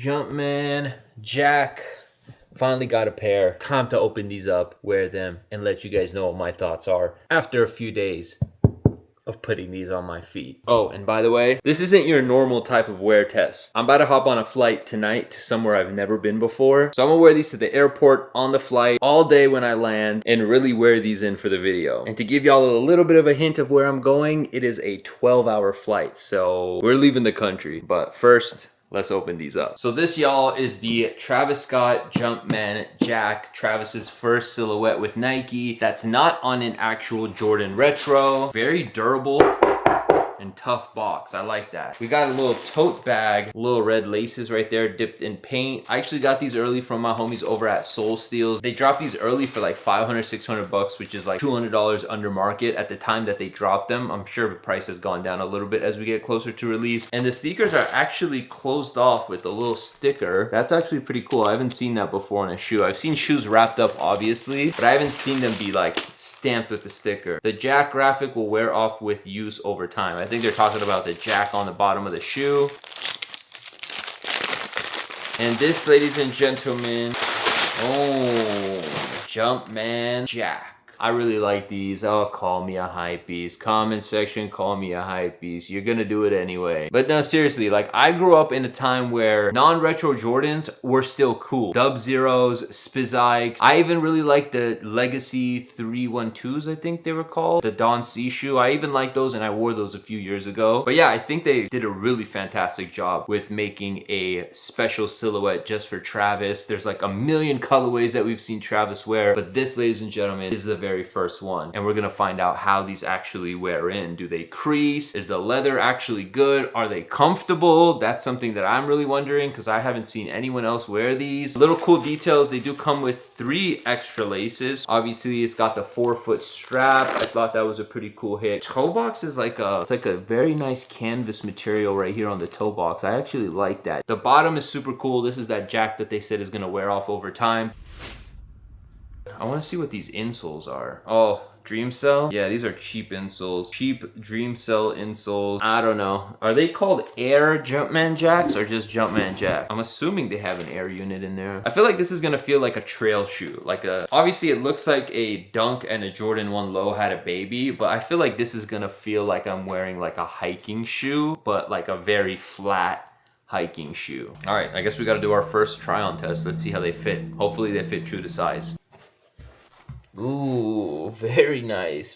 Jumpman Jack. Finally got a pair. Time to open these up, wear them, and let you guys know what my thoughts are after a few days of putting these on my feet. Oh, and by the way, this isn't your normal type of wear test. I'm about to hop on a flight tonight to somewhere I've never been before. So I'm gonna wear these to the airport, on the flight, all day when I land, and really wear these in for the video. And to give y'all a little bit of a hint of where I'm going, it is a 12-hour flight. So we're leaving the country. But first, let's open these up. So this, y'all, is the Travis Scott Jumpman Jack, Travis's first silhouette with Nike. That's not on an actual Jordan Retro. Very durable and tough box. I like that. We got a little tote bag, little red laces right there dipped in paint. I actually got these early from my homies over at Soul Steals. They dropped these early for like 500, 600 bucks, which is like $200 under market at the time that they dropped them. I'm sure the price has gone down a little bit as we get closer to release. And the sneakers are actually closed off with a little sticker. That's actually pretty cool. I haven't seen that before on a shoe. I've seen shoes wrapped up, obviously, but I haven't seen them be like stamped with the sticker. The Jack graphic will wear off with use over time. I think they're talking about the Jack on the bottom of the shoe. And this, ladies and gentlemen, oh, Jumpman Jack. I really like these. Oh, call me a hypebeast. Comment section, call me a hypebeast. You're gonna do it anyway. But no, seriously, like I grew up in a time where non-retro Jordans were still cool. Dub Zeros, Spizikes. I even really liked the Legacy 312s, I think they were called. The Don C shoe. I even liked those and I wore those a few years ago. But yeah, I think they did a really fantastic job with making a special silhouette just for Travis. There's like a million colorways that we've seen Travis wear. But this, ladies and gentlemen, is the very first one, and we're gonna find out how these actually wear in. Do they crease? Is the leather actually good? Are they comfortable? That's something that I'm really wondering because I haven't seen anyone else wear these. Little cool details, they do come with 3 extra laces. Obviously, it's got the 4-foot strap. I thought that was a pretty cool hit. Toe box is like it's like a very nice canvas material right here on the toe box. I actually like that. The bottom is super cool. This is that Jack that they said is gonna wear off over time. I want to see what these insoles are. Oh, Dream Cell? Yeah, these are cheap insoles. Cheap Dream Cell insoles. I don't know. Are they called Air Jumpman Jacks or just Jumpman Jack? I'm assuming they have an Air unit in there. I feel like this is gonna feel like a trail shoe. Obviously it looks like a Dunk and a Jordan 1 Low had a baby, but I feel like this is gonna feel like I'm wearing like a hiking shoe, but like a very flat hiking shoe. All right, I guess we gotta do our first try on test. Let's see how they fit. Hopefully they fit true to size. Ooh, very nice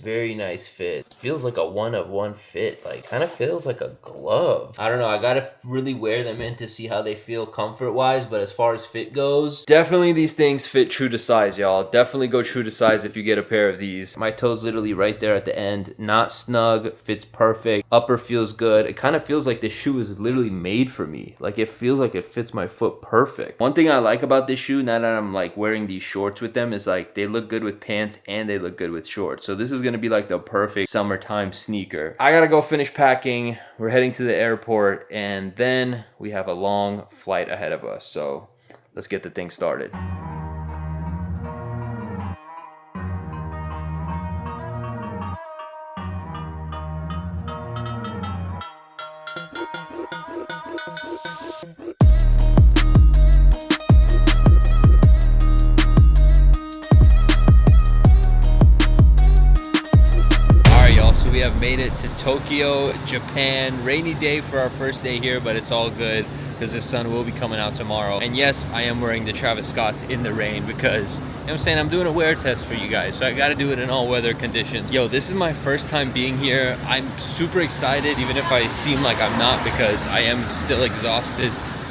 fit. Feels like a one-of-one fit. Like, kind of feels like a glove. I don't know, I gotta really wear them in to see how they feel comfort-wise, but as far as fit goes, definitely these things fit true to size, y'all. Definitely go true to size if you get a pair of these. My toe's literally right there at the end. Not snug, fits perfect. Upper feels good. It kind of feels like this shoe is literally made for me. Like, it feels like it fits my foot perfect. One thing I like about this shoe, now that I'm like wearing these shorts with them, is like they look good with pants and they look good with shorts. So this is gonna be like the perfect summertime sneaker. I gotta go finish packing. We're heading to the airport and then we have a long flight ahead of us. So let's get the thing started. We have made it to Tokyo, Japan. Rainy day for our first day here, but it's all good because the sun will be coming out tomorrow. And yes, I am wearing the Travis Scotts in the rain because, you know what I'm saying, I'm doing a wear test for you guys, so I gotta do it in all weather conditions. Yo, this is my first time being here. I'm super excited, even if I seem like I'm not, because I am still exhausted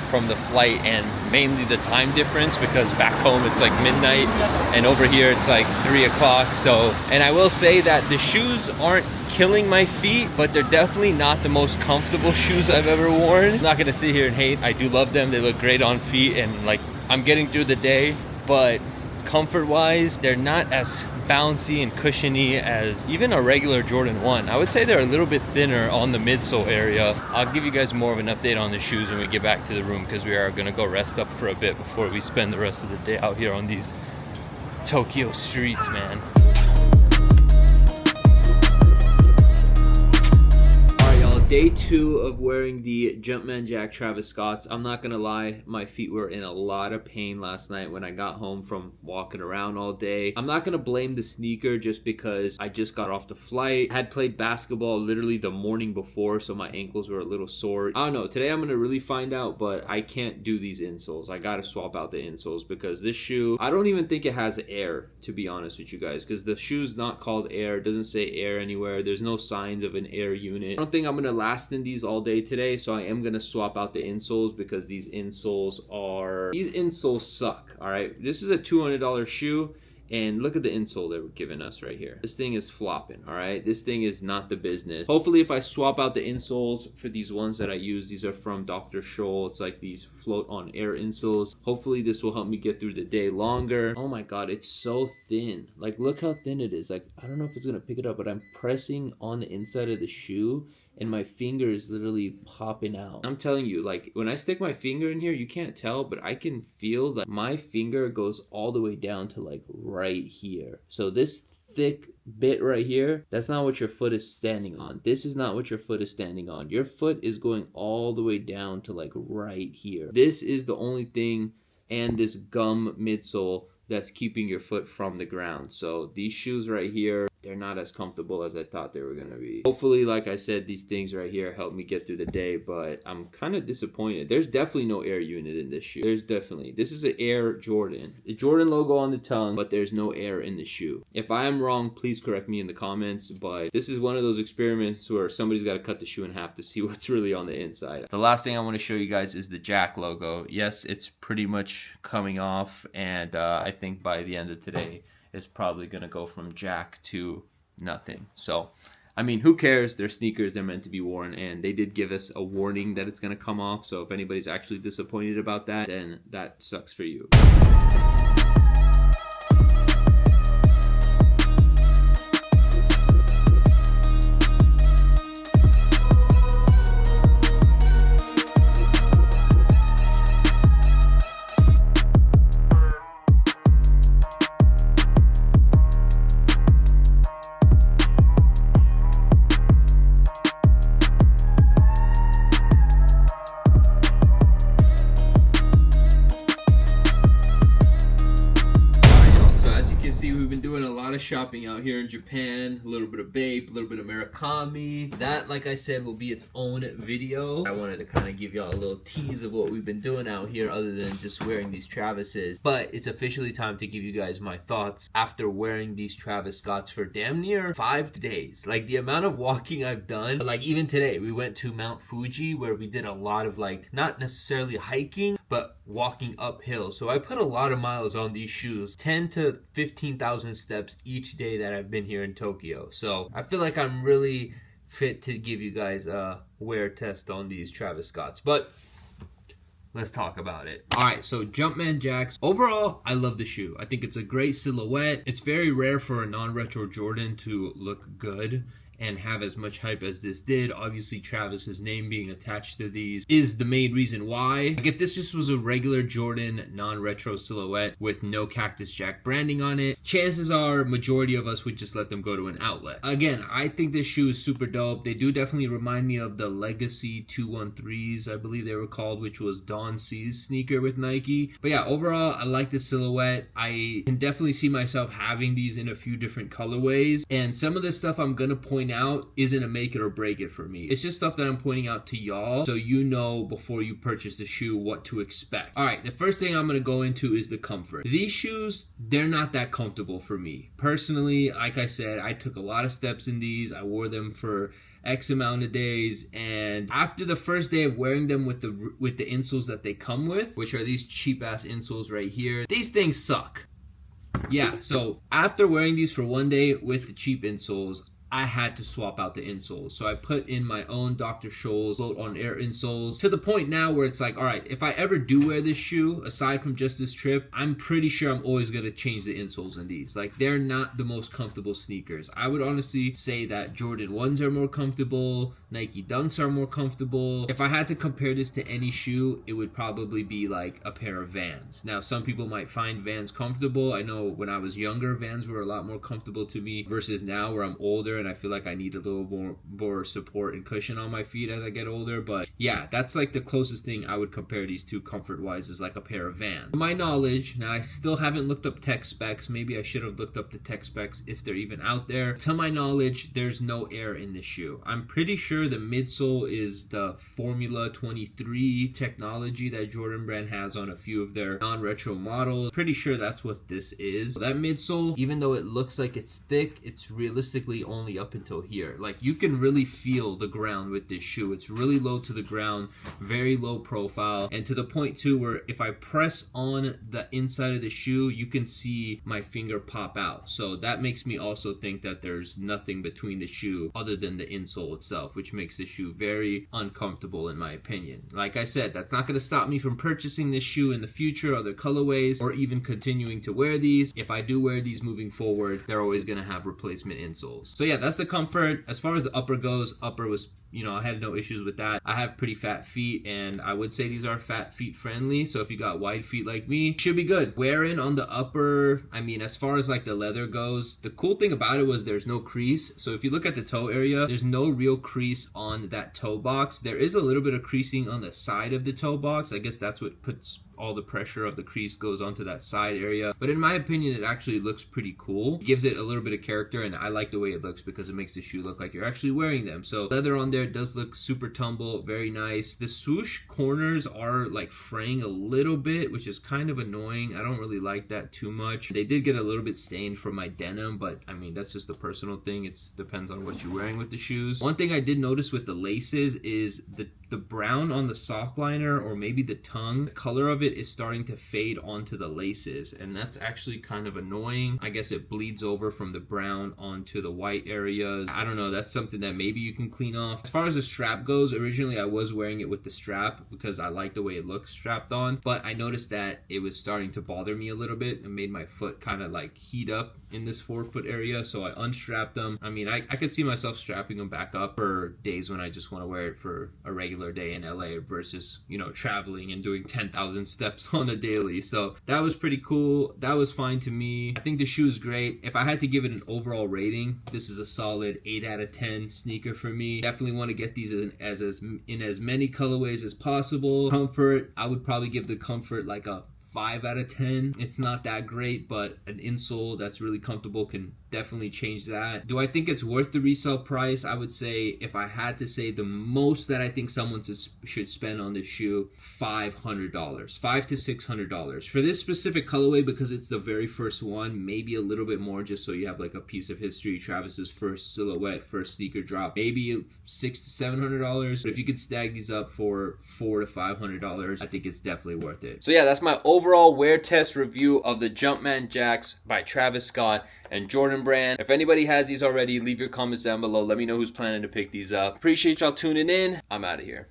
from the flight and mainly the time difference, because back home it's like midnight and over here it's like 3 o'clock. So, and I will say that the shoes aren't killing my feet, but they're definitely not the most comfortable shoes I've ever worn. I'm not gonna sit here and hate. I do love them. They look great on feet and like I'm getting through the day, but comfort wise, they're not as bouncy and cushiony as even a regular Jordan 1. I would say they're a little bit thinner on the midsole area. I'll give you guys more of an update on the shoes when we get back to the room, because we are gonna go rest up for a bit before we spend the rest of the day out here on these Tokyo streets, man. Day 2 of wearing the Jumpman Jack Travis Scotts. I'm not gonna lie, my feet were in a lot of pain last night when I got home from walking around all day. I'm not gonna blame the sneaker just because I just got off the flight. I had played basketball literally the morning before, so my ankles were a little sore. I don't know, today I'm gonna really find out, but I can't do these insoles. I gotta swap out the insoles because this shoe, I don't even think it has air, to be honest with you guys, because the shoe's not called air. It doesn't say air anywhere. There's no signs of an air unit. I don't think I'm gonna last in these all day today, so I am gonna swap out the insoles because these insoles suck. All right, this is a $200 shoe, and look at the insole they were giving us right here. This thing is flopping. All right, this thing is not the business. Hopefully if I swap out the insoles for these ones that I use, these are from Dr. Scholl. It's like these float on air insoles. Hopefully this will help me get through the day longer. Oh my god, it's so thin. Like, look how thin it is. Like, I don't know if it's gonna pick it up, but I'm pressing on the inside of the shoe and my finger is literally popping out. I'm telling you, like, when I stick my finger in here, you can't tell, but I can feel that my finger goes all the way down to like right here. So this thick bit right here, that's not what your foot is standing on. This is not what your foot is standing on. Your foot is going all the way down to like right here. This is the only thing, and this gum midsole, that's keeping your foot from the ground. So these shoes right here, they're not as comfortable as I thought they were gonna be. Hopefully, like I said, these things right here help me get through the day, but I'm kind of disappointed. There's definitely no air unit in this shoe. This is an Air Jordan. The Jordan logo on the tongue, but there's no air in the shoe. If I am wrong, please correct me in the comments, but this is one of those experiments where somebody's gotta cut the shoe in half to see what's really on the inside. The last thing I wanna show you guys is the Jack logo. Yes, it's pretty much coming off, and I think by the end of today, it's probably gonna go from Jack to nothing. So, I mean, who cares? They're sneakers, they're meant to be worn, and they did give us a warning that it's gonna come off. So if anybody's actually disappointed about that, then that sucks for you. We've been doing a lot of shopping out here in Japan, a little bit of Bape, a little bit of Murakami. That, like I said, will be its own video. I wanted to kind of give y'all a little tease of what we've been doing out here other than just wearing these Travises. But it's officially time to give you guys my thoughts after wearing these Travis Scotts for damn near 5 days. Like, the amount of walking I've done, like even today, we went to Mount Fuji where we did a lot of, like, not necessarily hiking, but walking uphill. So I put a lot of miles on these shoes, 10 to 15,000 steps each day that I've been here in Tokyo. So I feel like I'm really fit to give you guys a wear test on these Travis Scotts. But let's talk about it. All right, so Jumpman Jacks. Overall, I love the shoe. I think it's a great silhouette. It's very rare for a non-retro Jordan to look good and have as much hype as this did. Obviously, Travis's name being attached to these is the main reason why. Like, if this just was a regular Jordan non-retro silhouette with no Cactus Jack branding on it, chances are majority of us would just let them go to an outlet. Again, I think this shoe is super dope. They do definitely remind me of the Legacy 213s, I believe they were called, which was Dawn C's sneaker with Nike. But yeah, overall, I like the silhouette. I can definitely see myself having these in a few different colorways, and some of the stuff I'm gonna point out isn't a make it or break it for me. It's just stuff that I'm pointing out to y'all so you know before you purchase the shoe what to expect. All right, the first thing I'm gonna go into is the comfort. These shoes, they're not that comfortable for me. Personally, like I said, I took a lot of steps in these. I wore them for X amount of days, and after the first day of wearing them with the insoles that they come with, which are these cheap ass insoles right here, these things suck. Yeah, so after wearing these for one day with the cheap insoles, I had to swap out the insoles. So I put in my own Dr. Scholl's float on air insoles to the point now where it's like, all right, if I ever do wear this shoe, aside from just this trip, I'm pretty sure I'm always going to change the insoles in these. Like, they're not the most comfortable sneakers. I would honestly say that Jordan 1s are more comfortable, Nike Dunks are more comfortable. If I had to compare this to any shoe, it would probably be like a pair of Vans. Now, some people might find Vans comfortable. I know when I was younger, Vans were a lot more comfortable to me versus now where I'm older and I feel like I need a little more support and cushion on my feet as I get older. But yeah, that's like the closest thing I would compare these two comfort-wise is like a pair of Vans. To my knowledge, now I still haven't looked up tech specs. Maybe I should have looked up the tech specs if they're even out there. To my knowledge, there's no air in this shoe. I'm pretty sure the midsole is the Formula 23 technology that Jordan Brand has on a few of their non-retro models. Pretty sure that's what this is. That midsole, even though it looks like it's thick, it's realistically only up until here. Like, you can really feel the ground with this shoe. It's really low to the ground, very low profile, and to the point too where if I press on the inside of the shoe, you can see my finger pop out. So that makes me also think that there's nothing between the shoe other than the insole itself, which makes the shoe very uncomfortable in my opinion. Like I said, that's not going to stop me from purchasing this shoe in the future, other colorways, or even continuing to wear these. If I do wear these moving forward, they're always going to have replacement insoles. So yeah, that's the comfort. As far as the upper goes, upper was, I had no issues with that. I have pretty fat feet, and I would say these are fat feet friendly. So if you got wide feet like me, should be good. Wearing on the upper, as far as like the leather goes, the cool thing about it was there's no crease. So if you look at the toe area, there's no real crease on that toe box. There is a little bit of creasing on the side of the toe box. I guess that's what puts all the pressure of the crease goes onto that side area. But in my opinion, it actually looks pretty cool. It gives it a little bit of character, and I like the way it looks because it makes the shoe look like you're actually wearing them. So leather on there does look super tumble, very nice. The swoosh corners are like fraying a little bit, which is kind of annoying. I don't really like that too much. They did get a little bit stained from my denim, but that's just a personal thing. It depends on what you're wearing with the shoes. One thing I did notice with the laces is the brown on the sock liner, or maybe the tongue, the color of it is starting to fade onto the laces, and that's actually kind of annoying. I guess it bleeds over from the brown onto the white areas. I don't know, that's something that maybe you can clean off. As far as the strap goes, originally I was wearing it with the strap because I like the way it looks strapped on, but I noticed that it was starting to bother me a little bit and made my foot kind of like heat up in this forefoot area, so I unstrapped them. I could see myself strapping them back up for days when I just want to wear it for a regular day in LA versus, traveling and doing 10,000 steps on a daily. So that was pretty cool. That was fine to me. I think the shoe is great. If I had to give it an overall rating, this is a solid 8 out of 10 sneaker for me. Definitely want to get these in as many colorways as possible. Comfort, I would probably give the comfort like a 5 out of 10. It's not that great, but an insole that's really comfortable can definitely change that. Do I think it's worth the resale price? I would say, if I had to say the most that I think someone should spend on this shoe, $500, $500 to $600 for this specific colorway, because it's the very first one. Maybe a little bit more just so you have like a piece of history. Travis's first silhouette, first sneaker drop, maybe $600 to $700. But if you could stag these up for $400 to $500, I think it's definitely worth it. So yeah, that's my overall wear test review of the Jumpman Jacks by Travis Scott and Jordan Brand. If anybody has these already, leave your comments down below. Let me know who's planning to pick these up. Appreciate y'all tuning in. I'm out of here.